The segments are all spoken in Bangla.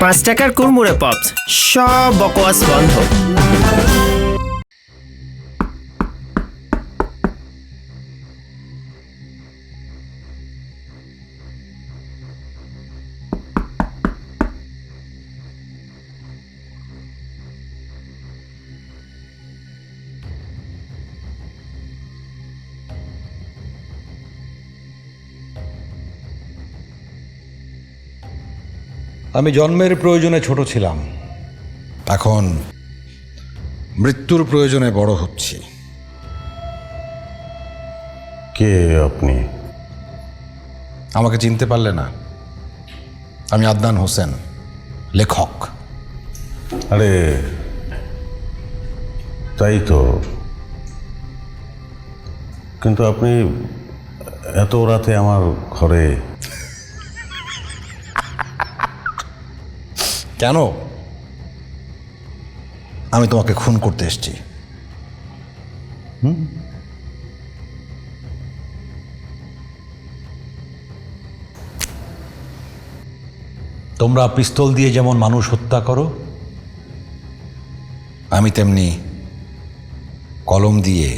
5 টাকার কুড়মুড়ে পপস, সব বকওয়াস বন্ধ। আমি জন্মের প্রয়োজনে ছোট ছিলাম, এখন মৃত্যুর প্রয়োজনে বড় হচ্ছি। কে আপনি? আমাকে চিনতে পারলে না? আমি আদনান হোসেন, লেখক। আরে তাই তো, কিন্তু আপনি এত রাতে আমার ঘরে? কেন? আমি তোমাকে খুন করতে এসেছি। তোমরা পিস্তল দিয়ে যেমন মানুষ হত্যা করো, আমি তেমনি কলম দিয়ে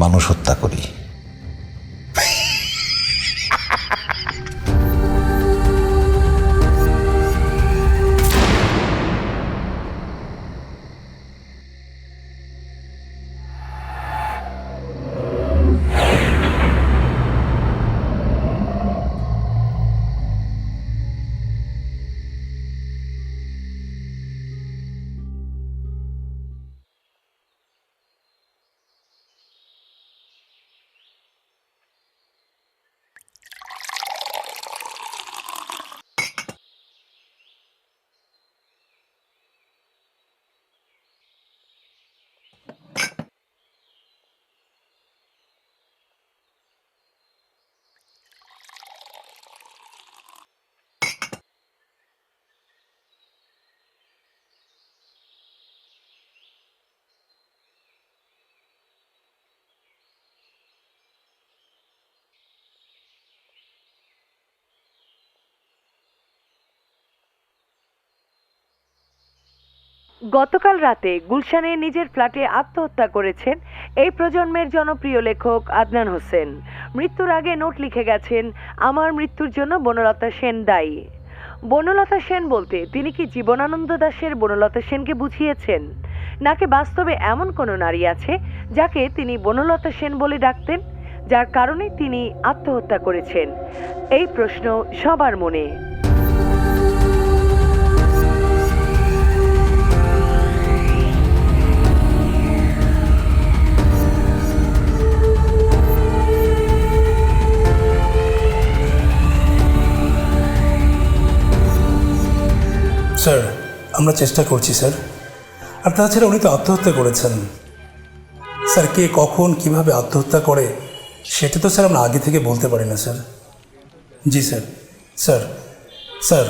মানুষ হত্যা করি। গতকাল রাতে গুলশানে নিজের ফ্ল্যাটে আত্মহত্যা করেছেন এই প্রজন্মের জনপ্রিয় লেখক আদনান হোসেন। মৃত্যুর আগে নোট লিখে গেছেন, আমার মৃত্যুর জন্য বনলতা সেন দায়ী। বনলতা সেন বলতে তিনি কি জীবনানন্দ দাশের বনলতা সেনকে বুঝিয়েছেন, নাকি বাস্তবে এমন কোনো নারী আছে যাকে তিনি বনলতা সেন বলে ডাকতেন, যার কারণে তিনি আত্মহত্যা করেছেন? এই প্রশ্ন সবার মনে। স্যার, আমরা চেষ্টা করছি স্যার। আর তাছাড়া উনি তো আত্মহত্যা করেছেন স্যার। কে কখন কিভাবে আত্মহত্যা করে সেটা তো স্যার আমরা আগে থেকে বলতে পারি না স্যার। জি স্যার। স্যার স্যার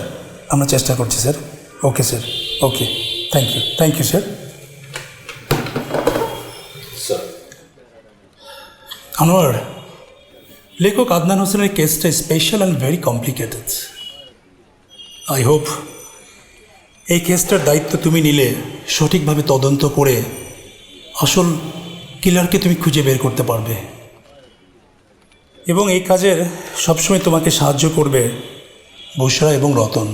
আমরা চেষ্টা করছি sir. Okay sir, okay, thank you sir. Anwar, লেখক আদনান হোসেনের কেসটা special and very complicated. I hope এই কেসটার দায়িত্ব তুমি নিলে সঠিকভাবে তদন্ত করে আসল কিলারকে তুমি খুঁজে বের করতে পারবে, এবং এই কাজের সবসময় তোমাকে সাহায্য করবে বুশরা এবং রতন।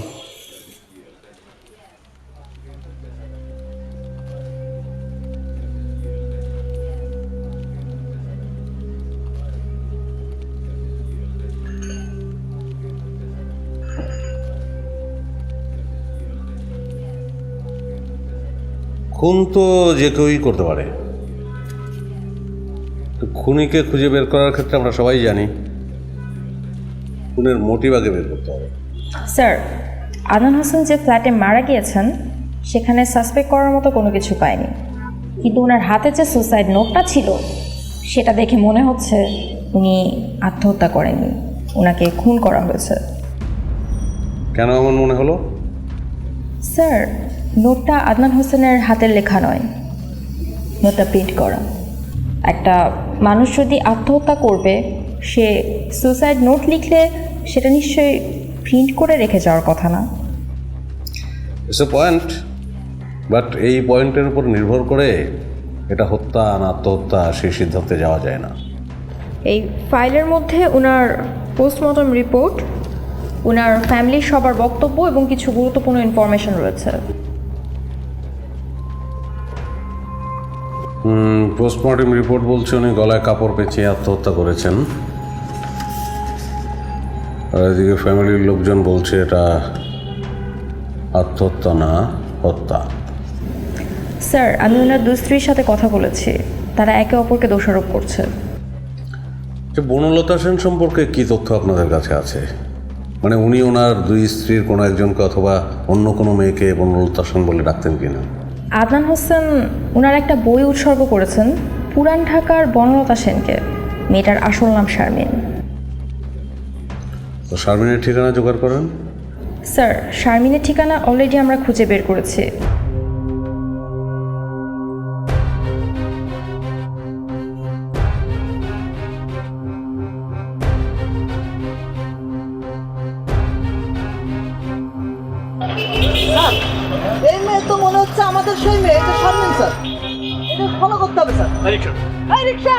খুন তো যে কেউই করতে পারে, তো খুনিকে খুঁজে বের করার ক্ষেত্রে আমরা সবাই জানি খুনের মোটিভ আগে বের করতে হবে। স্যার, আদনান হোসেন যে ফ্ল্যাটে মারা গিয়েছেন সেখানে সাসপেক্ট করার মতো কোনো কিছু পায়নি, কিন্তু ওনার হাতে যে সুসাইড নোটটা ছিল সেটা দেখে মনে হচ্ছে উনি আত্মহত্যা করেননি, ওনাকে খুন করা হয়েছে। কেন এমন মনে হলো? স্যার, নোটটা আদনান হোসেনের হাতের লেখা নয়, নোটটা প্রিন্ট করা। একটা মানুষ যদি আত্মহত্যা করবে, সে সুসাইড নোট লিখলে সেটা নিশ্চয়ই প্রিন্ট করে রেখে যাওয়ার কথা না। ইটস এ পয়েন্ট, বাট এই পয়েন্টের উপর নির্ভর করে এটা হত্যা না আত্মহত্যা সেই সিদ্ধান্তে যাওয়া যায় না। এই ফাইলের মধ্যে ওনার পোস্টমর্টম রিপোর্ট, ওনার ফ্যামিলির সবার বক্তব্য এবং কিছু গুরুত্বপূর্ণ ইনফরমেশন রয়েছে। পোস্টমর্টম রিপোর্ট বলছে উনি গলায় কাপড় পেঁচিয়ে আত্মহত্যা করেছেন, আর এদিকে ফ্যামিলির লোকজন বলছে এটা আত্মহত্যা না হত্যা। স্যার, আমি ওনার দুই স্ত্রীর সাথে কথা বলেছি, তারা একে অপরকে দোষারোপ করছে। যে বনলতা সেন সম্পর্কে কি তথ্য আপনাদের কাছে আছে? মানে উনি ওনার দুই স্ত্রীর কোনো একজনকে অথবা অন্য কোনো মেয়েকে বনলতা সেন বলে ডাকতেন কিনা? আদনান হোসেন ওনার একটা বই উৎসর্গ করেছেন পুরান ঢাকার বনলতা সেনকে। মেয়েটার আসল নাম শারমিন। তো শারমিনের ঠিকানা জোগাড় করেন। স্যার, শারমিনের ঠিকানা অলরেডি আমরা খুঁজে বের করেছি। এই মেয়ে তো মনে হচ্ছে আমাদের সেই মেয়ে, এটা শারমিন স্যার। এটা ফলো করতে হবে স্যার। এই রিকশা।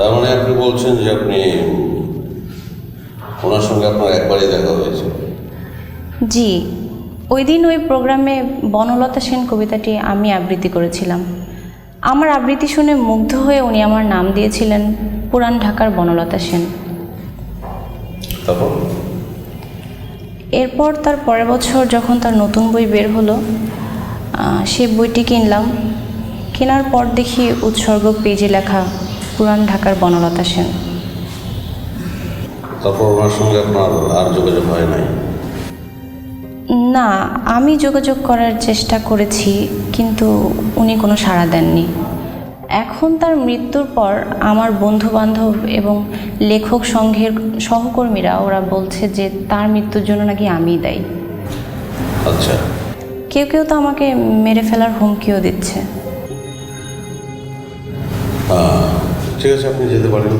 তার মানে আপনি বলছেন যে আপনি ওনার সঙ্গে আপনার একবারই দেখা হয়েছে? জি, ওই দিন ওই প্রোগ্রামে বনলতা সেন কবিতাটি আমি আবৃত্তি করেছিলাম। আমার আবৃত্তি শুনে মুগ্ধ হয়ে উনি আমার নাম দিয়েছিলেন পুরান ঢাকার বনলতা সেন। তারপর? এরপর তার পরের বছর যখন তার নতুন বই বের হলো, সে বইটি কিনলাম। কেনার পর দেখি উৎসর্গ পেজে লেখা পুরান ঢাকার বনলতা সেন। তারপর ওনার সঙ্গে আপনার আর যোগাযোগ হয় নাই? না, আমি যোগাযোগ করার চেষ্টা করেছি, কিন্তু উনি কোনো সাড়া দেননি। এখন তার মৃত্যুর পর আমার বন্ধুবান্ধব এবং লেখক সংঘের সহকর্মীরা ওরা বলছে যে তার মৃত্যুর জন্য নাকি আমিই দায়ী। আচ্ছা। কেউ কেউ তো আমাকে মেরে ফেলার হুমকিও দিচ্ছে। ঠিক আছে, আপনি যেতে পারেন।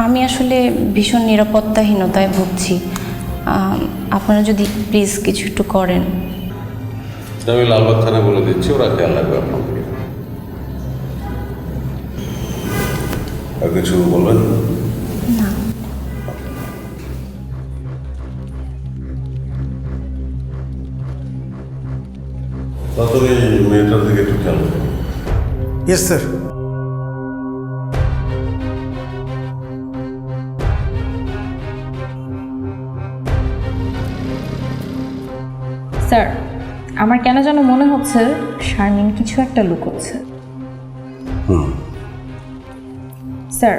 আমি আসলে ভীষণ নিরাপত্তাহীনতায় ভুগছি। আপনারা যদি প্লিজ কিছু একটু করেন। আমি লালবাগ থানায় বলে দিচ্ছি, ওরা খেয়াল রাখবে আপনাকে। আর কিছু বলবেন? না। তাড়াতাড়ি মেয়েটার দিকে একটু খেয়াল রাখবেন। Yes sir. স্যার, আমার কেন যেন মনে হচ্ছে শারমিন কিছু একটা লুকোচ্ছে। স্যার,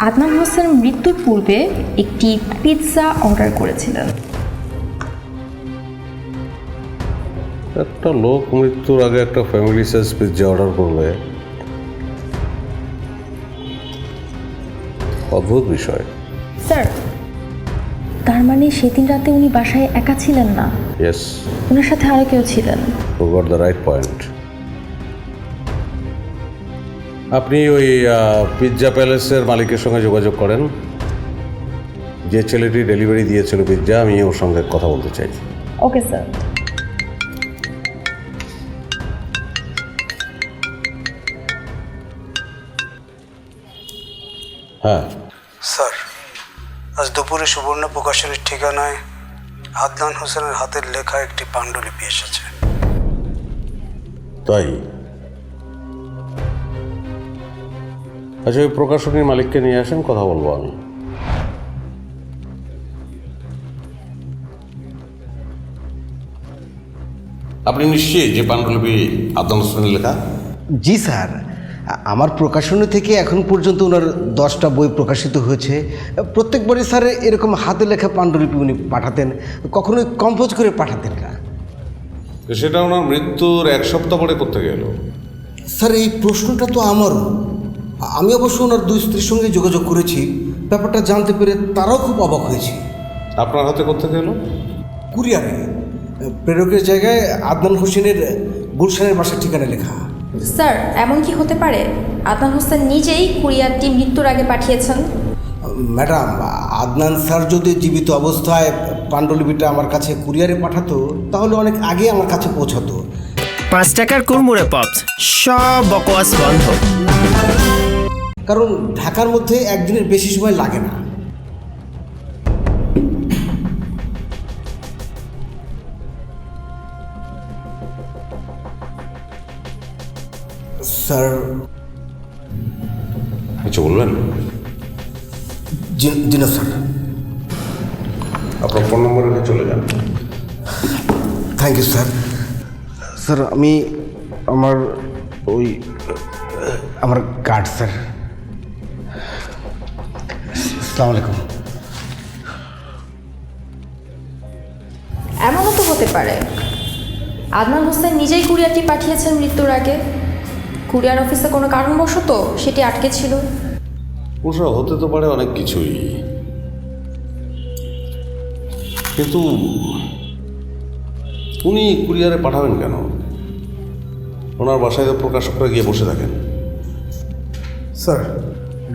আদনান হোসেন মৃত্যুর পূর্বে একটি পিৎজা অর্ডার করেছিলেন। একটা লোক মৃত্যুর আগে একটা ফ্যামিলি সাইজ পিৎজা অর্ডার করলে অদ্ভুত বিষয়। স্যার, তার মানে সেদিন রাতে উনি বাসায় একা ছিলেন না, ইয়েস, ওনার সাথে আরও কেউ ছিলেন। You got the right point. আপনি ওই পিৎজা প্যালেসের মালিকের সঙ্গে যোগাযোগ করেন। যে ছেলেটি ডেলিভারি দিয়েছিল পিৎজা, আমি ওর সঙ্গে কথা বলতে চাই। Okay sir. হ্যাঁ স্যার, দুপুরে সুবর্ণ প্রকাশনের ঠিকানায় আদনান হোসেনের হাতের লেখা একটি পাণ্ডুলিপি এসেছে। তাই? আচ্ছা, ওই প্রকাশনীর মালিককে নিয়ে আসেন, কথা বলবো আমি। আপনি নিশ্চিত যে পাণ্ডুলিপি আদনান হোসেনের লেখা? জি স্যার, আমার প্রকাশনী থেকে এখন পর্যন্ত ওনার 10টা বই প্রকাশিত হয়েছে। প্রত্যেকবারই স্যার এরকম হাতে লেখা পাণ্ডুলিপি উনি পাঠাতেন, কখনোই কম্পোজ করে পাঠাতেন না। তো সেটা ওনার মৃত্যুর 1 সপ্তাহ পরে করতে গেল। স্যার এই প্রশ্নটা তো আমারও। আমি অবশ্য ওনার 2 স্ত্রীর সঙ্গে যোগাযোগ করেছি, ব্যাপারটা জানতে পেরে তারাও খুব অবাক হয়েছে। আপনার হাতে করতে গেল? কুরিয়ারে প্রেরকের জায়গায় আদনান হোসেনের গুলশানের বাসার ঠিকানা লেখা। স্যার, এমন কি হতে পারে আদনান হোসেন নিজেই কুরিয়ারটি মৃত্যুর আগে পাঠিয়েছেন? ম্যাডাম, আদনান স্যার যদি জীবিত অবস্থায় পাণ্ডুলিপিটা আমার কাছে কুরিয়ারে পাঠাতো তাহলে অনেক আগে আমার কাছে পৌঁছাতো। 5 টাকার কুড়মুড়ে পপস, সব বকওয়াস বন্ধ। কারণ ঢাকার মধ্যে একদিনের বেশি সময় লাগে না। স্যার, কিছু বলবেন? জি না স্যার। আপনার ফোন নম্বরে চলে যান। Thank you sir. স্যার আমি আমার কার্ড স্যার। আসসালামু আলাইকুম। এমনও তো হতে পারে আদনান হোসেন নিজেই কুরিয়ারটি পাঠিয়েছেন মৃত্যুর আগে। কুরিয়ার অফিসে কোনো কারণবশত সেটি আটকে ছিল। ওসব হতে তো পারে অনেক কিছুই, কিন্তু উনি কুরিয়ারে পাঠাবেন কেন? ওনার বাসায় তো প্রকাশকরা গিয়ে বসে থাকেন। স্যার,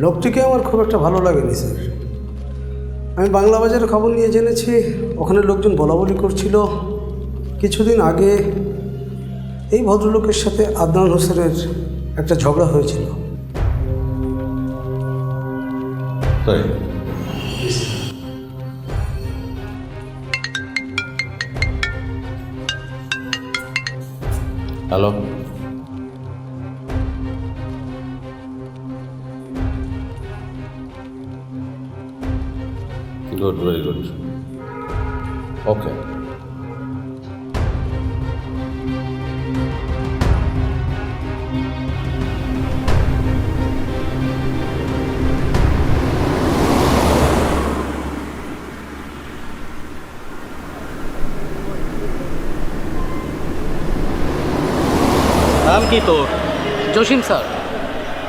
লোকটিকে আমার খুব একটা ভালো লাগেনি স্যার। আমি বাংলা বাজারের খবর নিয়ে জেনেছি ওখানে লোকজন বলাবলি করছিল কিছুদিন আগে এই ভদ্রলোকের সাথে আদনান হোসেনের একটা ঝগড়া হয়েছিল। তাই? হ্যালো, গুড, ভেরি গুড, ওকে। নাম কি তোর? জসিম স্যার।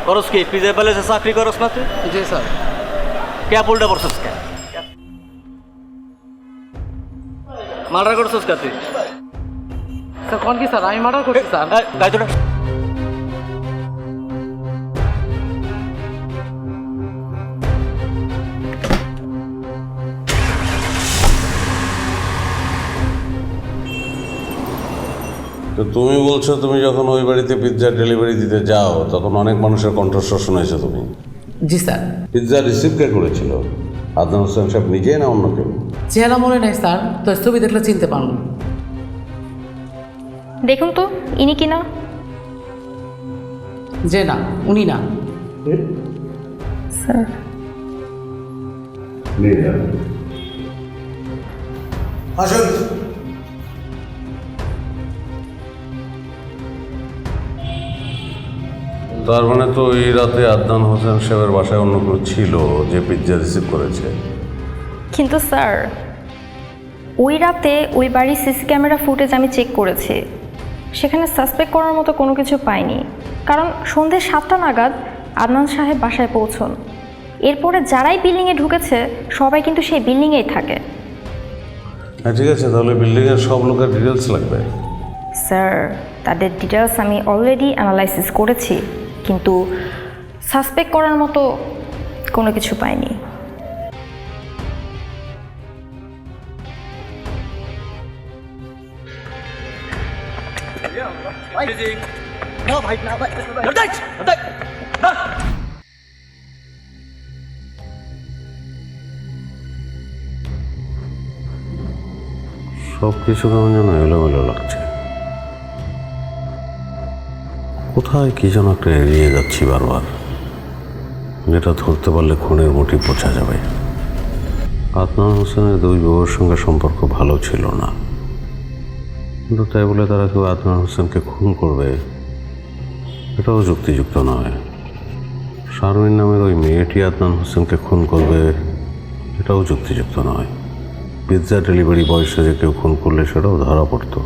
করস কি পিজে প্যালেসে চাকরি করস না তুই? জি স্যার। কে উল্টা পড়ছস কে? মার্ডার করছস কে তুই? স্যার কোন কি স্যার? আমি মার্ডার করছি স্যার। গাই তোরা তো তুমি বলছো তুমি যখন ওই বাড়িতে পিৎজা ডেলিভারি দিতে যাও তখন অনেক মানুষের কণ্ঠস্বর শুনেছো তুমি? জি স্যার। পিৎজা রিসিভ কে করেছিল? আদনান হোসেন সাহেব নিজে না অন্য কেউ? চেহারা মনে নেই স্যার, তো ছবি দেখলে চিনতে পারবো। দেখুন তো ইনি কিনা। যে না, উনি না স্যার। আসুন। তার মানে তো এই রাতে আদনান হোসেন সাহেবের বাসায় অন্য কেউ ছিল যে পিৎজা রিসিভ করেছে। কিন্তু স্যার ওই রাতে ওই বাড়ির সিসি ক্যামেরা ফুটেজ আমি চেক করেছি, সেখানে সাসপেক্ট করার মতো কোনো কিছু পাইনি। কারণ সন্ধ্যে 7টা নাগাদ আদনান সাহেব বাসায় পৌঁছন। এরপরে যারাই বিল্ডিংয়ে ঢুকেছে সবাই কিন্তু সেই বিল্ডিংয়েই থাকে। হ্যাঁ ঠিক আছে, তাহলে বিল্ডিংয়ের সব লোকের ডিটেলস লাগবে। স্যার তাদের ডিটেলস আমি অলরেডি অ্যানালাইসিস করেছি, কিন্তু সাসপেক্ট করার মতো কোনো কিছু পাইনি। সব কিছু কেমন যেন এলোমেলো লাগছে। কোথায় কি যেন একটা এড়িয়ে যাচ্ছি বারবার, যেটা ধরতে পারলে খুনের মুঠি বোঝা যাবে। আদনান হোসেনের দুই বউয়ের সঙ্গে সম্পর্ক ভালো ছিল না, কিন্তু তাই বলে তারা কেউ আদনান হোসেনকে খুন করবে এটাও যুক্তিযুক্ত নয়। শারমিন নামের ওই মেয়েটি আদনান হোসেনকে খুন করবে এটাও যুক্তিযুক্ত নয়। পিৎজা ডেলিভারি বয়সে যে কেউ খুন করলে সেটাও ধরা পড়তো।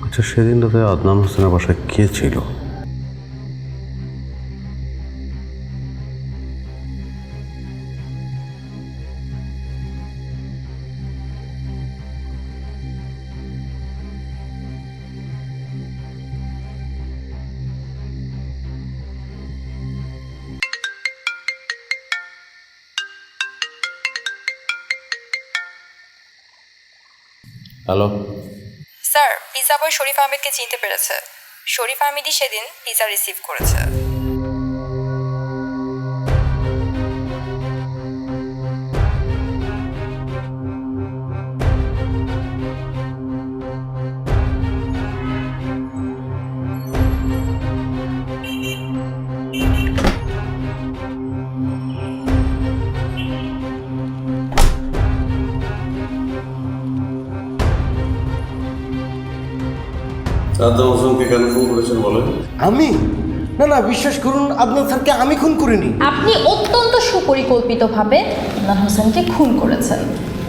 আচ্ছা, সেদিন রাতে আদনান হোসেনের বাসায় কে ছিল? হ্যালো, স্যার, পিজা বয় শরীফ আহমেদকে চিনতে পেরেছে। শরীফ আহমেদই সেদিন পিজা রিসিভ করেছে। আদনান হোসেনকে কেন খুন করেছেন বলেন? আমি না না, বিশ্বাস করুন, আদনান স্যারকে আমি খুন করিনি। আপনি অত্যন্ত সুপরিকল্পিতভাবে আদনান হোসেনকে খুন করেছেন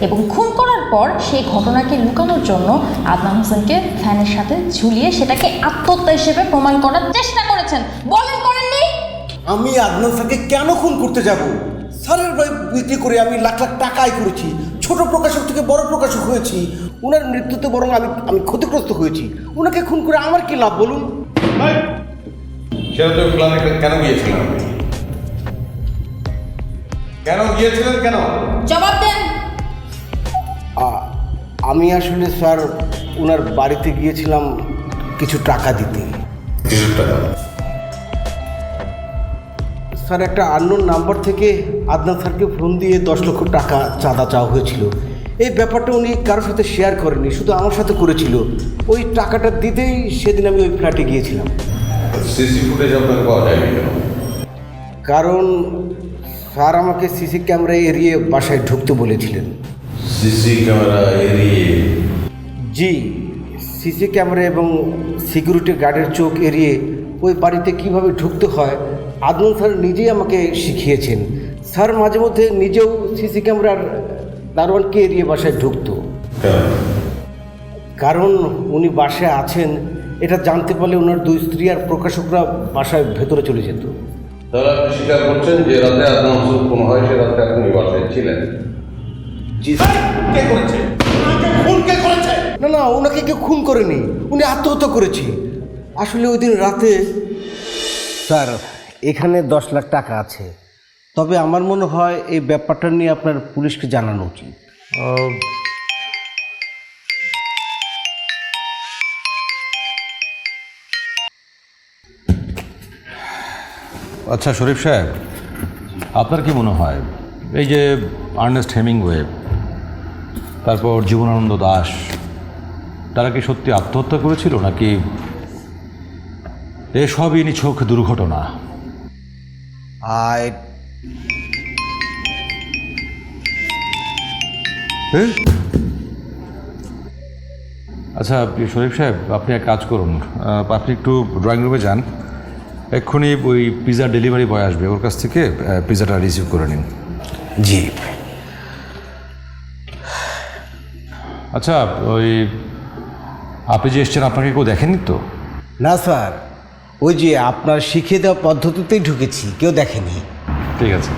এবং খুন করার পর সেই ঘটনাকে লুকানোর জন্য আদনান হোসেনকে ফ্যানের সাথে ঝুলিয়ে সেটাকে আত্মহত্যা হিসেবে প্রমাণ করার চেষ্টা করেছেন। বলেন, করেননি? আমি আদনান স্যারকে কেন খুন করতে যাব? স্যারের বই বিক্রি করে আমি লাখ লাখ টাকা আয় করেছি, ছোট প্রকাশক থেকে বড় প্রকাশক হয়েছি। ওনার মৃত্যুতে বরং আমি ক্ষতিগ্রস্ত হয়েছি। ওনাকে খুন করে আমার কি লাভ বলুন? সেটা তো প্ল্যানে কেন গিয়েছিলেন আপনি? কেন গিয়েছিলেন? কেন জবাব দেন। আমি আসলে স্যার ওনার বাড়িতে গিয়েছিলাম কিছু টাকা দিতে। কিছু টাকা? স্যার, একটা আননোন নাম্বার থেকে আদনান স্যারকে ফোন দিয়ে 10 লক্ষ টাকা চাঁদা চাওয়া হয়েছিল। এই ব্যাপারটা উনি কারোর সাথে শেয়ার করেনি, শুধু আমার সাথে করেছিল। ওই টাকাটা দিতেই সেদিন আমি ওই ফ্ল্যাটে গিয়েছিলাম। সিসি ফুটেজ আপনাকে পাওয়া যায়নি কেন? কারণ স্যার আমাকে সিসি ক্যামেরা এড়িয়ে বাসায় ঢুকতে বলেছিলেন। সিসি ক্যামেরা এড়িয়ে? জি, সিসি ক্যামেরা এবং সিকিউরিটি গার্ডের চোখ এড়িয়ে ওই বাড়িতে কিভাবে ঢুকতে হয় আদনান স্যার নিজেই আমাকে শিখিয়েছেন। স্যার মাঝে মধ্যে নিজেও সিসি ক্যামেরার দারোয়ানকে এড়িয়ে বাসায় ঢুকতো। কারণ উনি বাসায় আছেন এটা জানতে পারলে ওনার দুই স্ত্রী আর প্রকাশকরা বাসায় ভেতরে চলে যেত। তাহলে আপনি স্বীকার করছেন যে রাতে আদনান হোসেন খুন হয় সে রাতে আপনি বাসায় ছিলেন? জি। কে করেছে? না না, ওনাকে কেউ খুন করেনি, উনি আত্মহত্যা করেছে। আসলে ওই দিন রাতে স্যার এখানে 10 লাখ টাকা আছে, তবে আমার মনে হয় এই ব্যাপারটা নিয়ে আপনার পুলিশকে জানানো উচিত। আচ্ছা শরীফ সাহেব, আপনার কি মনে হয় এই যে আর্নেস্ট হেমিংওয়ে, তারপর জীবনানন্দ দাশ, তারা কি সত্যি আত্মহত্যা করেছিল নাকি এসবই নিছক দুর্ঘটনা? আচ্ছা শরীফ সাহেব, আপনি এক কাজ করুন, আপনি একটু ড্রয়িং রুমে যান, এক্ষুনি ওই পিৎজা ডেলিভারি বয় আসবে, ওর কাছ থেকে পিৎজাটা রিসিভ করে নিন। জি। আচ্ছা, ওই আপনি যে এসছেন আপনাকে কেউ দেখেনি তো? না স্যার, ওই যে আপনার শিখিয়ে দেওয়া পদ্ধতিতেই ঢুকেছি, কেউ দেখেনি। ঠিক আছে।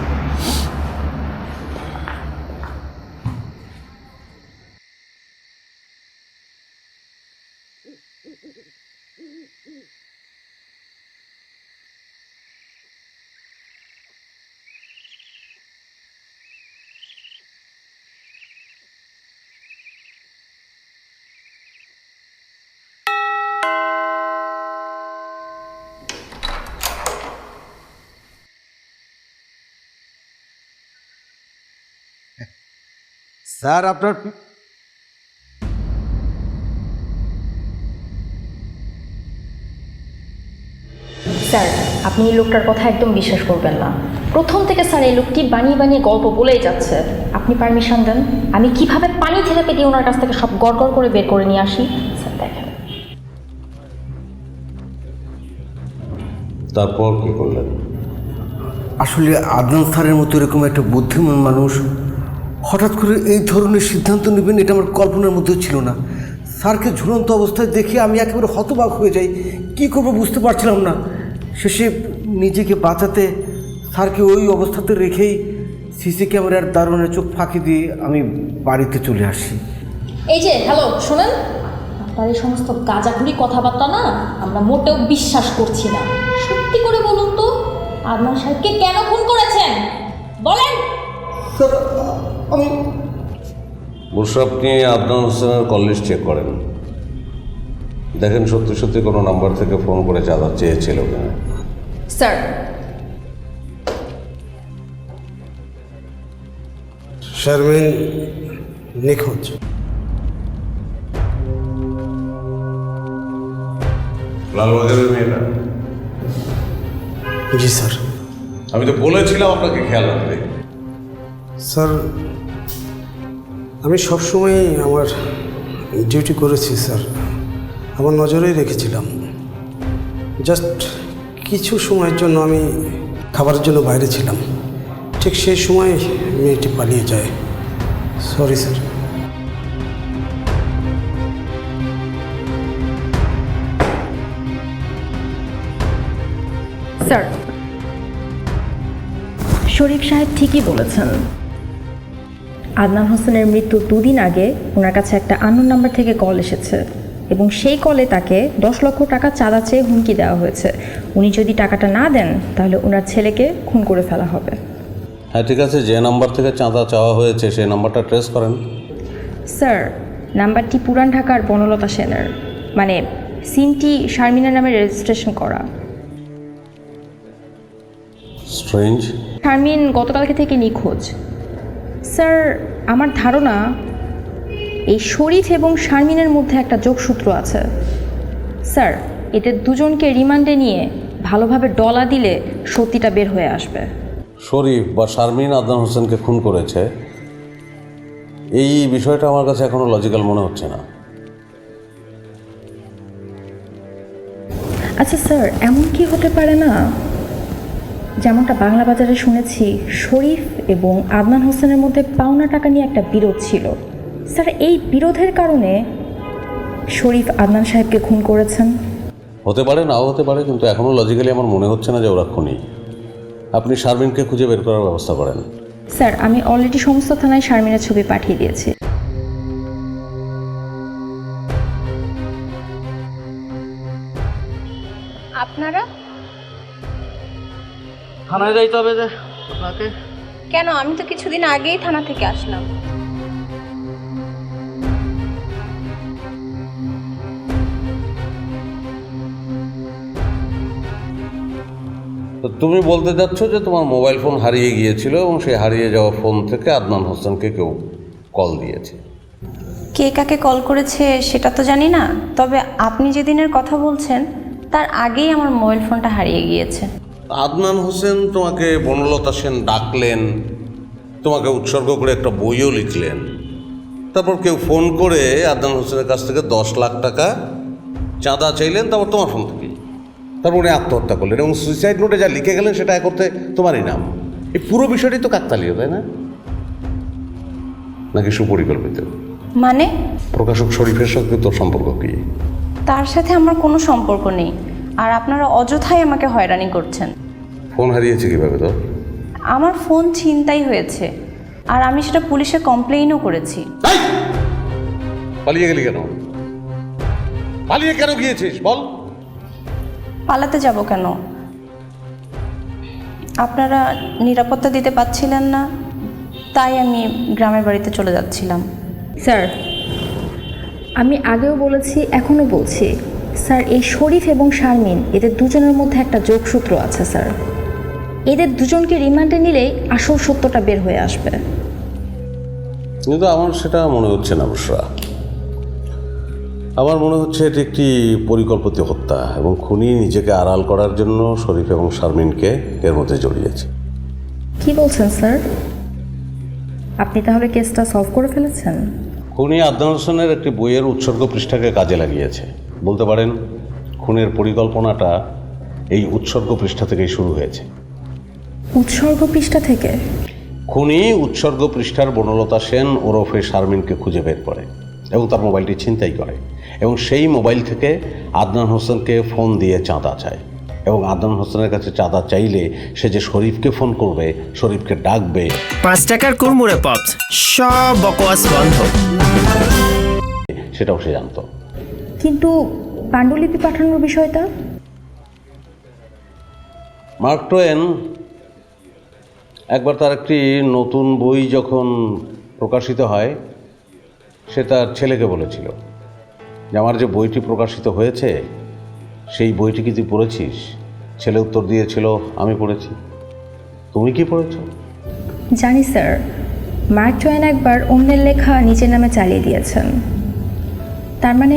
স্যার আপনার স্যার আপনি এই লোকটার কথা একদম বিশ্বাস করবেন না। প্রথম থেকে স্যার এই লোকটি বানিয়ে বানিয়ে গল্প বলেই যাচ্ছে। আপনি পারমিশন দেন, আমি কিভাবে পানি থেরাপি দিয়ে ওনার কাছ থেকে সব গড় করে বের করে নিয়ে আসি। স্যার দেখেন। তারপর কি করলেন? আসলে আদনান স্যারের মতো এরকম একটা বুদ্ধিমান মানুষ হঠাৎ করে এই ধরনের সিদ্ধান্ত নেবেন এটা আমার কল্পনার মধ্যেও ছিল না। স্যারকে ঝুলন্ত অবস্থায় দেখে আমি একেবারে হতবাক হয়ে যাই, কী করবো বুঝতে পারছিলাম না। শেষে নিজেকে বাঁচাতে স্যারকে ওই অবস্থাতে রেখেই সিসি ক্যামেরার দারোয়ানের চোখ ফাঁকি দিয়ে আমি বাড়িতে চলে আসি। এই যে হ্যালো শোনেন, আপনার এই সমস্ত গাঁজাখুরি কথাবার্তা না আমরা মোটেও বিশ্বাস করছি না। সত্যি করে বলুন তো আদনান সাহেবকে কেন খুন করেছেন বলেন। স্যার আমি বলছো আপনি আদনান হোসেনের কল লিস্ট চেক করেন, দেখেন সত্যি সত্যি কোনো নাম্বার থেকে ফোন করে চাঁদা চেয়েছিল কিনা। স্যার শারমিন নিখোঁজ। লালবাগের মেয়েটা? জি স্যার। আমি তো বলেছিলাম আপনাকে খেয়াল রাখতে। স্যার আমি সবসময় আমার ডিউটি করেছি স্যার, আমার নজরেই রেখেছিলাম। জাস্ট কিছু সময়ের জন্য আমি খাবারের জন্য বাইরে ছিলাম, ঠিক সেই সময় মেয়েটি পালিয়ে যায়। Sorry sir. স্যার শরীফ সাহেব ঠিকই বলেছেন। আদনান হোসেনের মৃত্যুর 2 দিন আগে ওনার কাছে একটা আননোন নাম্বার থেকে কল এসেছে এবং সেই কলে তাকে 10 লক্ষ টাকা চাঁদা চেয়ে হুমকি দেওয়া হয়েছে। উনি যদি টাকাটা না দেন তাহলে ওনার ছেলেকে খুন করে ফেলা হবে। হ্যাঁ ঠিক আছে, যে নাম্বার থেকে চাঁদা চাওয়া হয়েছে সেই নাম্বারটা ট্রেস করেন। স্যার নাম্বারটি পুরান ঢাকার বনলতা সেনের, মানে সিমটি শারমিনের নামে রেজিস্ট্রেশন করা। স্ট্রেঞ্জ। শারমিন গতকালকে থেকে নিখোঁজ। স্যার আমার ধারণা এই শরীফ এবং শারমিনের মধ্যে একটা যোগসূত্র আছে। স্যার এদের দুজনকে রিমান্ডে নিয়ে ভালোভাবে ডলা দিলে সত্যিটা বের হয়ে আসবে। শরীফ বা শারমিন আদনান হোসেনকে খুন করেছে, এই বিষয়টা আমার কাছে এখনো লজিক্যাল মনে হচ্ছে না। আচ্ছা স্যার এমন কি হতে পারে না, যেমনটা বাংলা বাজারে শুনেছি শরীফ এবং আদনান হোসেনের মধ্যে পাওনা টাকা নিয়ে একটা বিরোধ ছিল। স্যার এই বিরোধের কারণে শরীফ আদনান সাহেবকে খুন করেছেন। হতে পারে, নাও হতে পারে, কিন্তু এখনও লজিক্যালি আমার মনে হচ্ছে না যে ওরা খুনি। আপনি শারমিনকে খুঁজে বের করার ব্যবস্থা করেন। স্যার আমি অলরেডি সমস্ত থানায় শারমিনের ছবি পাঠিয়ে দিয়েছি। আপনারা থানায় যাইতে হবে যে আপনাকে? কেন? আমি তো কিছুদিন আগেই থানা থেকে আসলাম। তো তুমি বলতে চাচ্ছ যে তোমার মোবাইল ফোন হারিয়ে গিয়েছিল এবং সেই হারিয়ে যাওয়া ফোন থেকে আদনান হোসেনকে কেউ কল দিয়েছে। কে কাকে কল করেছে সেটা তো জানি না, তবে আপনি যেদিনের কথা বলছেন তার আগেই আমার মোবাইল ফোনটা হারিয়ে গিয়েছে। আদনান হোসেন তোমাকে বনলতা সেন ডাকলেন, তোমাকে উৎসর্গ করে একটা বইও লিখলেন, তারপর কেউ ফোন করে আদনান হোসেনের কাছ থেকে 10 লাখ টাকা চাঁদা চাইলেন, তারপর তোমার ফোন থেকে, তারপর উনি আত্মহত্যা করলেন এবং সুইসাইড নোটে যা লিখে গেলেন সেটা করতে তোমারই নাম। এই পুরো বিষয়টি তো কাকতালীয়, তাই না? নাকি সুপরিকল্পিত? মানে প্রকাশক শরীফের সঙ্গে তোর সম্পর্ক কি? তার সাথে আমার কোনো সম্পর্ক নেই, আর আপনারা অযথাই আমাকে হয়রানি করছেন। ফোন হারিয়েছে কিভাবে তোর? আমার ফোন ছিনতাই হয়েছে আর আমি সেটা পুলিশে কমপ্লেইনও করেছি। পালিয়ে গেলি কেন? পালিয়ে কেন গিয়েছিস বল? পালাতে যাব কেন? আপনারা নিরাপত্তা দিতে পারছিলেন না, তাই আমি গ্রামের বাড়িতে চলে যাচ্ছিলাম। স্যার আমি আগেও বলেছি এখনও বলছি, স্যার এই শরীফ এবং শারমিন এদের দুজনের মধ্যে একটা যোগসূত্র আছে স্যার। এদের দুজনকে রিমান্ডে নিলেই আসল সত্যটা বের হয়ে আসবে। কিন্তু আমার সেটা মনে হচ্ছে না বুসরা। আমার মনে হচ্ছে এটি একটি পরিকল্পিত হত্যা এবং খুনি নিজেকে আড়াল করার জন্য শরীফ এবং শারমিনকে এর মধ্যে জড়িয়েছে। কি বলছেন স্যার? আপনি তাহলে কেসটা সলভ করে ফেলেছেন? খুনি আদনান হোসেনের একটি বইয়ের উৎসর্গ পৃষ্ঠাকে কাজে লাগিয়েছে। বলতে পারেন খুনের পরিকল্পনাটা এই উৎসর্গ পৃষ্ঠা থেকেই শুরু হয়েছে। উৎসর্গ পৃষ্ঠা থেকে? খুনি উৎসর্গ পৃষ্ঠার বনলতা সেন ওরফে শারমিনকে খুঁজে বের করে এবং তার মোবাইলটি ছিনতাই করে এবং সেই মোবাইল থেকে আদনান হোসেনকে ফোন দিয়ে চাঁদা চায় এবং আদনান হোসেনের কাছে চাঁদা চাইলে সে যে শরীফকে ফোন করবে, শরীফকে ডাকবে। 5 টাকার কুড়মুড়ে পপস, সব বকওয়াস বন্ধ। সেটাও সে জানতো। কিন্তু পাণ্ডুলিপি পাঠানোর বিষয়টা? মার্ক টোয়েন একবার তার একটি নতুন বই যখন প্রকাশিত হয়, সে তার ছেলেকে বলেছিল যে আমার যে বইটি প্রকাশিত হয়েছে সেই বইটি কি তুই পড়েছিস? ছেলে উত্তর দিয়েছিল, আমি পড়েছি। তুমি কি পড়েছ? জানি স্যার, মার্ক টুয়েন একবার অন্যের লেখা নিজের নামে চালিয়ে দিয়েছেন। তার মানে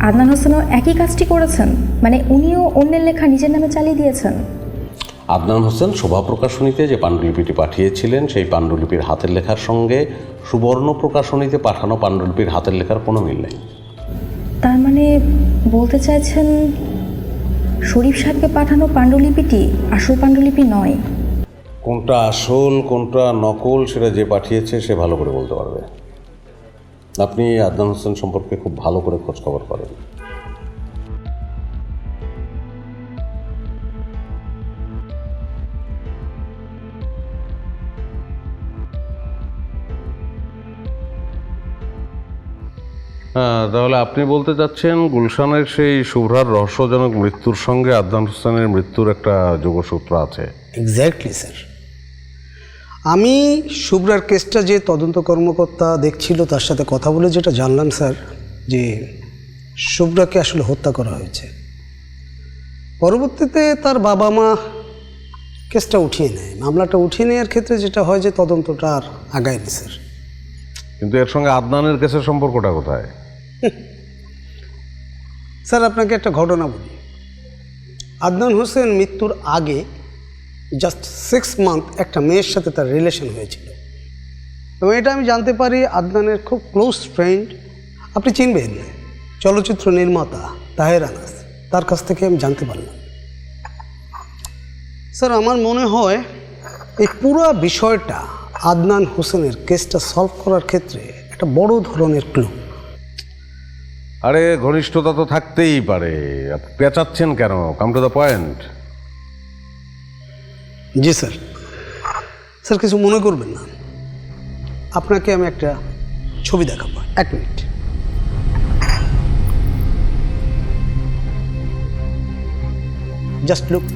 আদনান হোসেনও একই কাজটি করেছেন, মানে উনিও অন্যের লেখা নিজের নামে চালিয়ে দিয়েছেন। আদনান হোসেন শোভা প্রকাশনীতে যে পাণ্ডুলিপিটি পাঠিয়েছিলেন সেই পাণ্ডুলিপির হাতের লেখার সঙ্গে সুবর্ণ প্রকাশনীতে পাঠানো পাণ্ডুলিপির হাতের লেখার কোনো মিল নেই। তার মানে বলতে চাইছেন শরীফ সাহেবকে পাঠানো পাণ্ডুলিপিটি আসল পাণ্ডুলিপি নয়? কোনটা আসল কোনটা নকল সেটা যে পাঠিয়েছে সে ভালো করে বলতে পারবে। আপনি আদনান হোসেন সম্পর্কে খুব ভালো করে খোঁজখবর করেন। হ্যাঁ, তাহলে আপনি বলতে চাচ্ছেন গুলশানের সেই শুভ্রার রহস্যজনক মৃত্যুর সঙ্গে আদনান হোসেনের মৃত্যুর একটা যোগসূত্র আছে? Exactly sir. আমি শুভ্রার কেসটা যে তদন্ত কর্মকর্তা দেখছিল তার সাথে কথা বলে যেটা জানলাম স্যার, যে শুভ্রাকে আসলে হত্যা করা হয়েছে। পরবর্তীতে তার বাবা মা কেসটা উঠিয়ে নেয়। মামলাটা উঠিয়ে নেওয়ার ক্ষেত্রে যেটা হয় যে তদন্তটা আর আগায়নি স্যার। কিন্তু এর সঙ্গে আদনানের কেসের সম্পর্কটা কোথায়? স্যার আপনাকে একটা ঘটনা বলি। আদনান হোসেন মৃত্যুর আগে জাস্ট 6 মান্থ একটা মেয়ের সাথে তার রিলেশন হয়েছিল এবং এটা আমি জানতে পারি আদনানের খুব ক্লোজ ফ্রেন্ড, আপনি চিনবেন, চলচ্চিত্র নির্মাতা তাহের আনাস, তার কাছ থেকে আমি জানতে পারলাম। স্যার আমার মনে হয় এই পুরো বিষয়টা আদনান হোসেনের কেসটা সলভ করার ক্ষেত্রে একটা বড় ধরনের ক্লু। আরে ঘনিষ্ঠতা তো থাকতেই পারে, আপনি পেঁচাচ্ছেন কেন? Come to the point. জি স্যার। স্যার কিছু মনে করবেন না, আপনাকে আমি একটা ছবি দেখাবো, 1 মিনিট। Just look.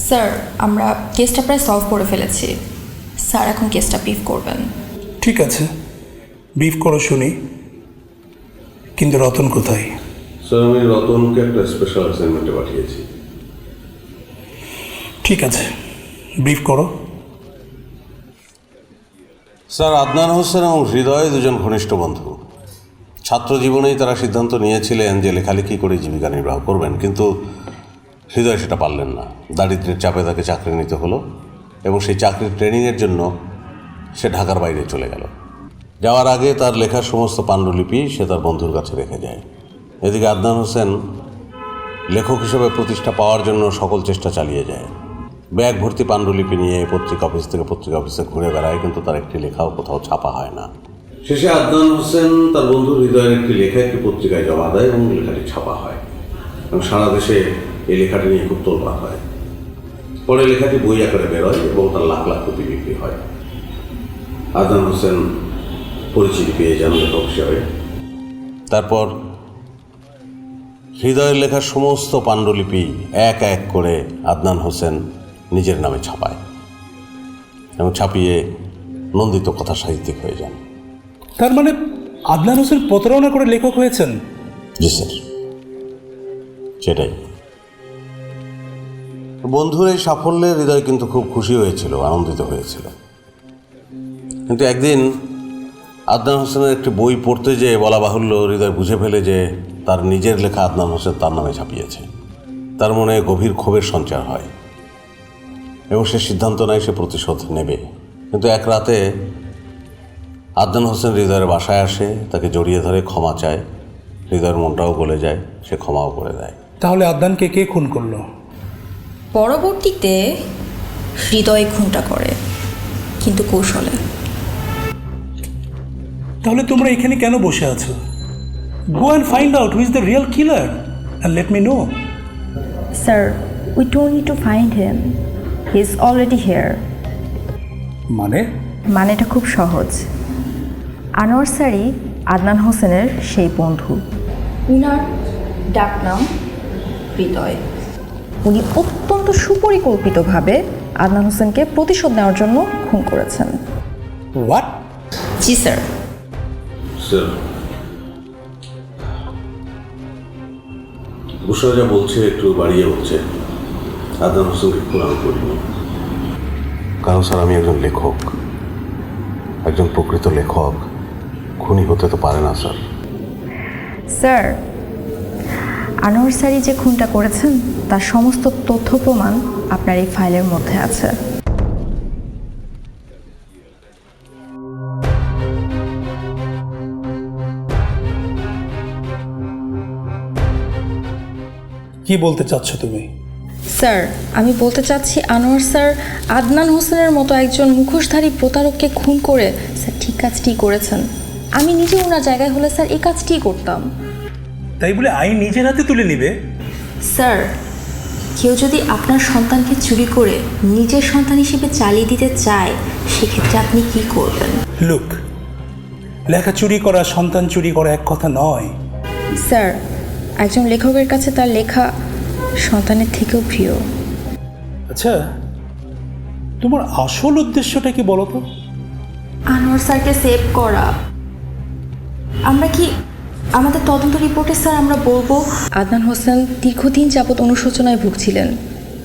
স্যার আমরা কেসটা প্রায় সলভ করে ফেলেছি। স্যার এখন কেসটা ব্রিফ করবেন। ঠিক আছে, ব্রিফ করো শুনি। কিন্তু রতন কোথায়? স্যার আমি রতনকে একটা স্পেশাল অ্যাসাইনমেন্টে পাঠিয়েছি। ঠিক আছে, ব্রিফ করো। স্যার আদনান হোসেন এবং হৃদয় দুজন ঘনিষ্ঠ বন্ধু। ছাত্র জীবনেই তারা সিদ্ধান্ত নিয়েছিলেন যে লেখালেখি করে জীবিকা নির্বাহ করবেন, কিন্তু হৃদয় সেটা পারলেন না। দারিদ্র্যের চাপে তাকে চাকরি নিতে হলো এবং সেই চাকরির ট্রেনিংয়ের জন্য সে ঢাকার বাইরে চলে গেল। যাওয়ার আগে তার লেখার সমস্ত পাণ্ডুলিপি সে তার বন্ধুর কাছে রেখে যায়। এদিকে আদনান হোসেন লেখক হিসেবে প্রতিষ্ঠা পাওয়ার জন্য সকল চেষ্টা চালিয়ে যায়। ব্যাগ ভর্তি পাণ্ডুলিপি নিয়ে পত্রিকা অফিস থেকে পত্রিকা অফিসে ঘুরে বেড়ায়, কিন্তু তার একটি লেখাও কোথাও ছাপা হয় না। শেষে আদনান হোসেন তার বন্ধু হৃদয়ের একটি লেখা একটি পত্রিকায় জমা দেয় এবং লেখাটি ছাপা হয় এবং সারা দেশে এই লেখাটি নিয়ে খুব তোলপাড় হয়। পরে লেখাটি বই আকারে বেরোয় এবং তার লাখ লাখ কপি বিক্রি হয়। আদনান হোসেন পরিচিতি পেয়ে যান লেখক হিসাবে। তারপর হৃদয়ের লেখার সমস্ত পাণ্ডুলিপি এক এক করে আদনান হোসেন নিজের নামে ছাপায় এবং ছাপিয়ে নন্দিত কথা সাহিত্যিক হয়ে যান। তার মানে আদনান হোসেন প্রতারণা করে লেখক হয়েছেন? জি স্যার, সেটাই। বন্ধুর এই সাফল্যে হৃদয় কিন্তু খুব খুশি হয়েছিল, আনন্দিত হয়েছিল। কিন্তু একদিন আদনান হোসেনের একটি বই পড়তে যেয়ে বলা বাহুল্য হৃদয় বুঝে ফেলে যে তার নিজের লেখা আদনান হোসেন তার নামে ছাপিয়েছে। তার মনে গভীর ক্ষোভের সঞ্চার হয় এবং সে সিদ্ধান্ত নেয় সে প্রতিশোধ নেবে। কিন্তু এক রাতে আদনান হোসেন হৃদয়ের বাসায় আসে, তাকে জড়িয়ে ধরে ক্ষমা চায়। হৃদয়ের মনটাও গলে যায়, সে ক্ষমাও করে দেয়। তাহলে আদনানকে কে খুন করলো? পরবর্তীতে হৃদয় খুনটা করে, কিন্তু কৌশলে। তাহলে তোমরা এখানে কেন বসে আছো? Go and find out who is the real killer and let me no. Sir, we don't need to find him, he is already here. মানেটা খুব সহজ। আনোয়ার স্যারই আদনান হোসেনের সেই বন্ধু। উনার ডাকনাম হৃদয়। উনি অত্যন্ত সুপরিকল্পিতভাবে আদনান হোসেনকে প্রতিশোধ নেওয়ার জন্য খুন করেছেন। হোয়াট? G sir. স্যার, বুসরা যা বলছে একটু বাড়িয়ে বলছে। আদনান হোসেনকে খুন আমি করিনি। কারণ স্যার, আমি একজন লেখক, একজন প্রকৃত লেখক খুনি হতে তো পারে না স্যার। স্যার, আনোয়ার স্যারই যে খুনটা করেছেন তার সমস্ত তথ্য প্রমাণ আপনার এই ফাইলের মধ্যে আছে। কি বলতে চাচ্ছ তুমি? স্যার, আমি বলতে চাচ্ছি আনোয়ার স্যার আদনান হোসেনের মতো একজন মুখোশধারী প্রতারককে খুন করে স্যার ঠিক কাজটি করেছেন। আমি নিজে ওনার জায়গায় হলে স্যার এই কাজটিই করতাম। তাই বলে আইন নিজের হাতে তুলে নিবে? স্যার, কেউ যদি আপনার সন্তানকে চুরি করে নিজের সন্তান হিসেবে চালিয়ে দিতে চায়, সেক্ষেত্রে আপনি কি করবেন? লুক, লেখা চুরি করা, সন্তান চুরি করা এক কথা নয়। স্যার, একজন লেখকের কাছে তার লেখা সন্তানের থেকেও প্রিয়। আচ্ছা, তোমার আসল উদ্দেশ্যটা কি বলো তো? আনোয়ার স্যারকে সেভ করা। আমরা কি আমাদের তদন্ত রিপোর্টে স্যার আমরা বলবো আদনান হোসেন দীর্ঘদিন যাবৎ অনুশোচনায় ভুগছিলেন,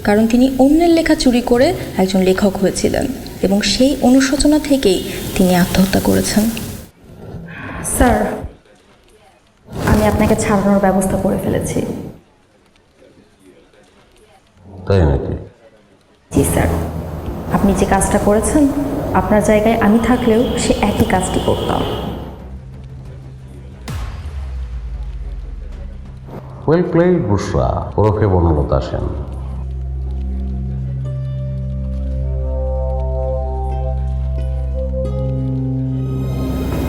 কারণ তিনি অন্যের লেখা চুরি করে একজন লেখক হয়েছিলেন এবং সেই অনুশোচনা থেকেই তিনি আত্মহত্যা করেছেন। স্যার, আমি আপনাকে ছাড়ানোর ব্যবস্থা করে ফেলেছি। তাই নাকি? জি স্যার, আপনি যে কাজটা করেছেন আপনার জায়গায় আমি থাকলেও সে একই কাজটি করতাম। ওয়েল প্লেড বুসরা, ওরফে বনলতা সেন।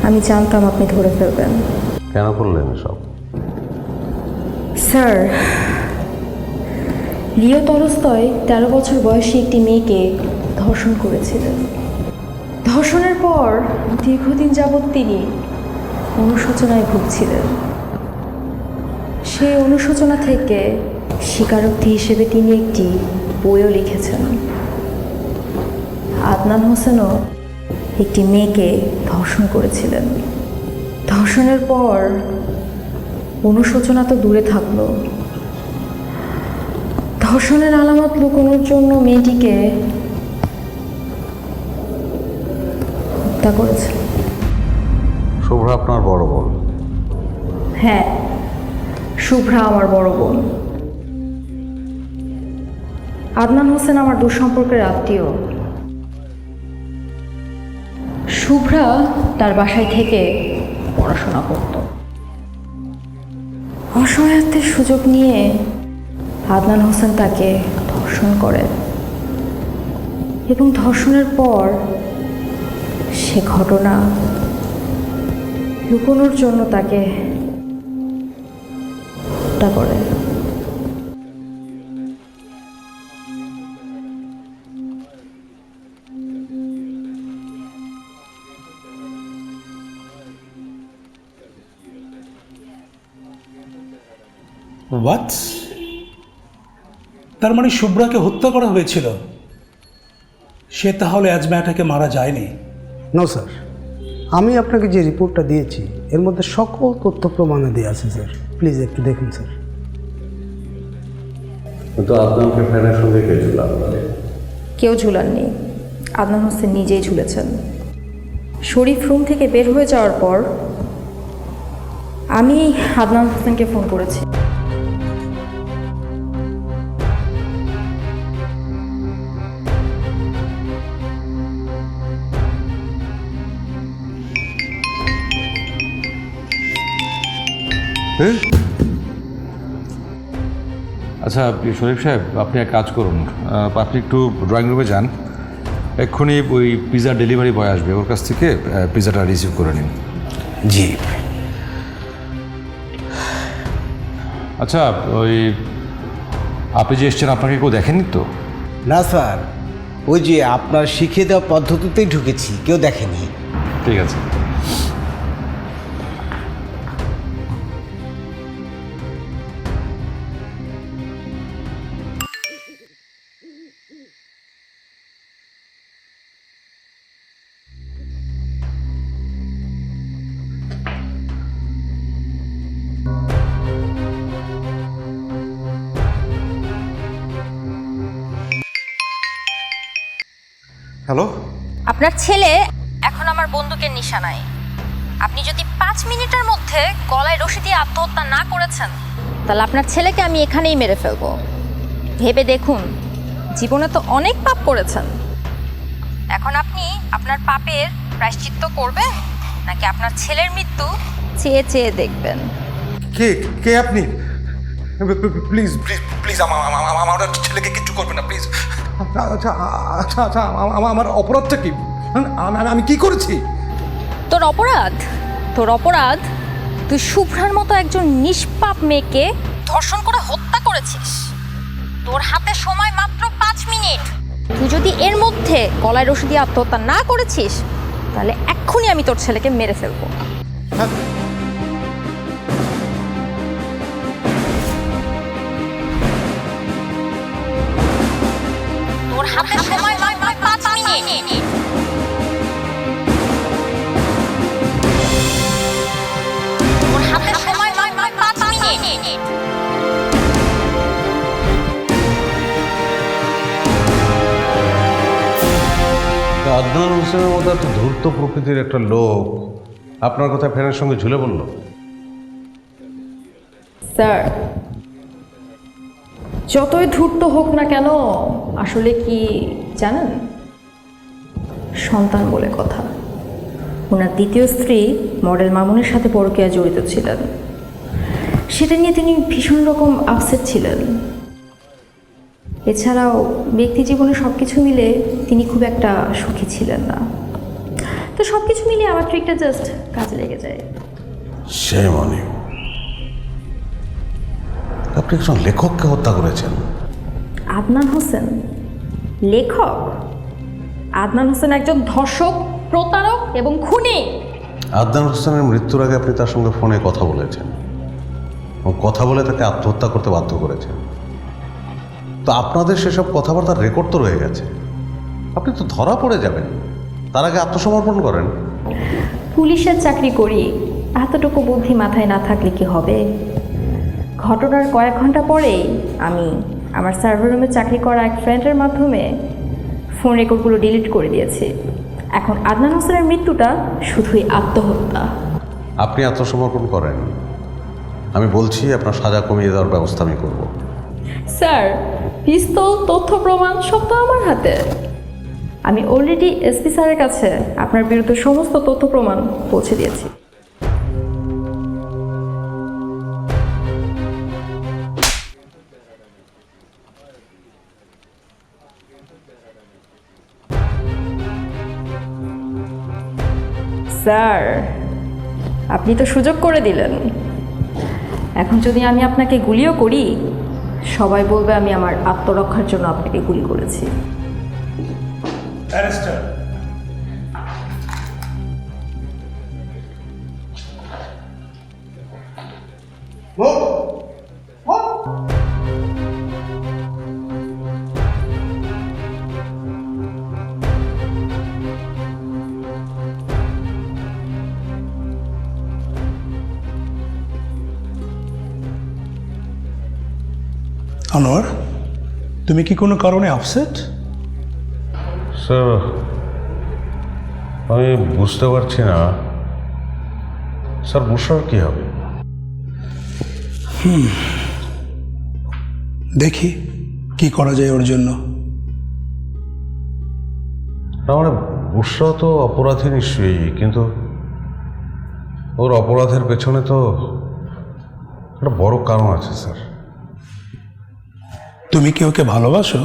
আমি জানতাম আপনি ধরে ফেলবেন। কেন করলেন এসব? স্যার, লিও তলস্তয় 13 বছর বয়সী একটি মেয়েকে ধর্ষণ করেছিলেন। ধর্ষণের পর দীর্ঘদিন যাবৎ তিনি অনুশোচনায় ভুগছিলেন। সেই অনুশোচনা থেকে স্বীকারোক্তি হিসেবে তিনি একটি বইও লিখেছেন। আদনান হোসেনও একটি মেয়েকে ধর্ষণ করেছিলেন। ধর্ষণের পর অনুশোচনা তো দূরে থাকলো, ধর্ষণের আলামত লুকোনোর জন্য মেয়েটিকে হত্যা করেছে। শুভ্রা আপনার বড় বোন? হ্যাঁ, শুভ্রা আমার বড় বোন। আদনান হোসেন আমার দুঃসম্পর্কের আত্মীয়। শুভ্রা তার বাসায় থেকে পড়াশোনা করত। অসহায়ত্বের সুযোগ নিয়ে আদনান হোসেন তাকে ধর্ষণ করে এবং ধর্ষণের পর সে ঘটনা লুকোনোর জন্য তাকে হত্যা করে। হোয়াট? তার মানে শুভ্রাকে হত্যা করা হয়েছিল? সে তাহলে আজমাটাকে মারা যায়নি? নো স্যার, আমি আপনাকে যে রিপোর্টটা দিয়েছি এর মধ্যে সকল তথ্য প্রমাণাদি আছে স্যার। প্লিজ একটু দেখুন স্যার। কিন্তু আদনানকে ফ্যানের সঙ্গে কে ঝুলান? কেউ ঝুলাননি, আদনান হোসেন নিজেই ঝুলেছেন। শরীফ রুম থেকে বের হয়ে যাওয়ার পর আমি আদনান হোসেনকে ফোন করেছি। আচ্ছা শরীফ সাহেব, আপনি এক কাজ করুন, আপনি একটু ড্রয়িং রুমে যান, এক্ষুনি ওই পিৎজা ডেলিভারি বয় আসবে, ওর কাছ থেকে পিৎজাটা রিসিভ করে নিন। জি। আচ্ছা ওই আপনি যে এসছেন, আপনাকে কেউ দেখেনি তো? না স্যার, ওই যে আপনার শিখিয়ে দেওয়া পদ্ধতিতেই ঢুকেছি, কেউ দেখেনি। ঠিক আছে। হ্যালো, আপনার ছেলে এখন আমার বন্দুকের নিশানায়। আপনি যদি 5 মিনিটের মধ্যে গলায় রশি দিয়ে আত্মহত্যা না করেছেন, তাহলে আপনার ছেলেকে আমি এখানেই মেরে ফেলবো। ভেবে দেখুন, জীবনে তো অনেক পাপ করেছেন, এখন আপনি আপনার পাপের প্রায়শ্চিত্ত করবেন নাকি আপনার ছেলের মৃত্যু চেয়ে চেয়ে দেখবেন? কে কে আপনি? প্লিজ প্লিজ প্লিজ আমার ছেলেকে কিচ্ছু করবে না, প্লিজ। আচ্ছা আচ্ছা আচ্ছা, আমার অপরাধটা কি? আমি কি করেছি? তোর অপরাধ তুই শুভ্রার মতো একজন নিষ্পাপ মেয়েকে ধর্ষণ করে হত্যা করেছিস। তোর হাতে সময় মাত্র 5 মিনিট। তুই যদি এর মধ্যে গলায় রশি দিয়ে আত্মহত্যা না করেছিস, তাহলে এক্ষুনি আমি তোর ছেলেকে মেরে ফেলবো। তোর হাতে সময় মাত্র 5 মিনিট। তোর হাতে সময় মাত্র 5 মিনিট। আদনান হোসেনের মতো এত ধূর্ত প্রকৃতির একটা লোক আপনার কথা ফ্যানের সঙ্গে ঝুলে বলল? স্যার, যতই ধূর্ত হোক না কেন, আসলে কি জানেন, সন্তান বলে কথা। ওনার দ্বিতীয় স্ত্রী মডেল মামুনের সাথে পরকীয়া জড়িত ছিলেন, সেটা নিয়ে তিনি ভীষণ রকম আপসেট ছিলেন। এছাড়াও ব্যক্তি জীবনে সব কিছু মিলে তিনি খুব একটা সুখী ছিলেন না। তো সব কিছু মিলিয়ে আমার ট্রিকটা জাস্ট কাজে লেগে যায়। সে মনে আপনি একজন লেখককে হত্যা করেছেন। আদনান হোসেন লেখক? আদনান হোসেন একজন ধর্ষক, প্রতারক এবং খুনি। আদনান হোসেনের মৃত্যুর আগে আপনি তার সঙ্গে ফোনে কথা বলেছেন এবং কথা বলে তাকে আত্মহত্যা করতে বাধ্য করেছেন। তো আপনাদের সেসব কথাবার্তার রেকর্ড তো রয়ে গেছে, আপনি তো ধরা পড়ে যাবেন। তার আগে আত্মসমর্পণ করেন। পুলিশের চাকরি করি, এতটুকু বুদ্ধি মাথায় না থাকলে কি হবে? ঘটনার কয়েক ঘন্টা পরেই আমি আমার সার্ভার রুমে চাকরি করা এক ফ্রেন্ডের মাধ্যমে ফোন রেকর্ডগুলো ডিলিট করে দিয়েছি। এখন আদনান হোসেনের মৃত্যুটা শুধুই আত্মহত্যা। আপনি আত্মসমর্পণ করেন, আমি বলছি আপনার সাজা কমিয়ে দেওয়ার ব্যবস্থা আমি করব। স্যার, পিস্তল, তথ্য প্রমাণ সব তো আমার হাতে। আমি অলরেডি এসপি স্যারের কাছে আপনার বিরুদ্ধে সমস্ত তথ্য প্রমাণ পৌঁছে দিয়েছি। স্যার, আপনি তো সুযোগ করে দিলেন। এখন যদি আমি আপনাকে গুলিও করি, সবাই বলবে আমি আমার আত্মরক্ষার জন্য আপনাকে গুলি করেছি। আনোয়ার, তুমি কি কোনো কারণে আপসেট? স্যার আমি বুঝতে পারছি না স্যার বুসরার কী হবে। দেখি কি করা যায় ওর জন্য। না মানে বুসরা তো অপরাধী নিশ্চয়ই, কিন্তু ওর অপরাধের পেছনে তো একটা বড় কারণ আছে স্যার। তুমি কি ওকে ভালোবাসো?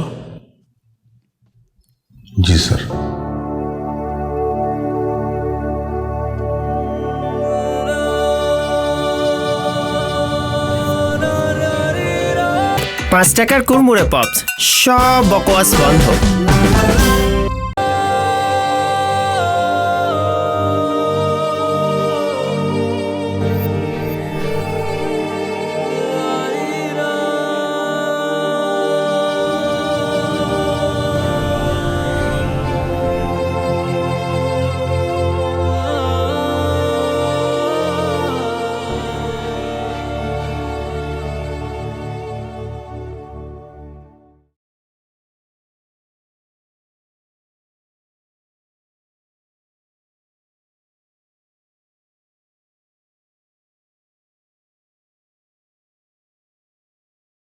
জি স্যার। $5 কুড়মুড়ে পপস, সব বকওয়াস বন্ধ।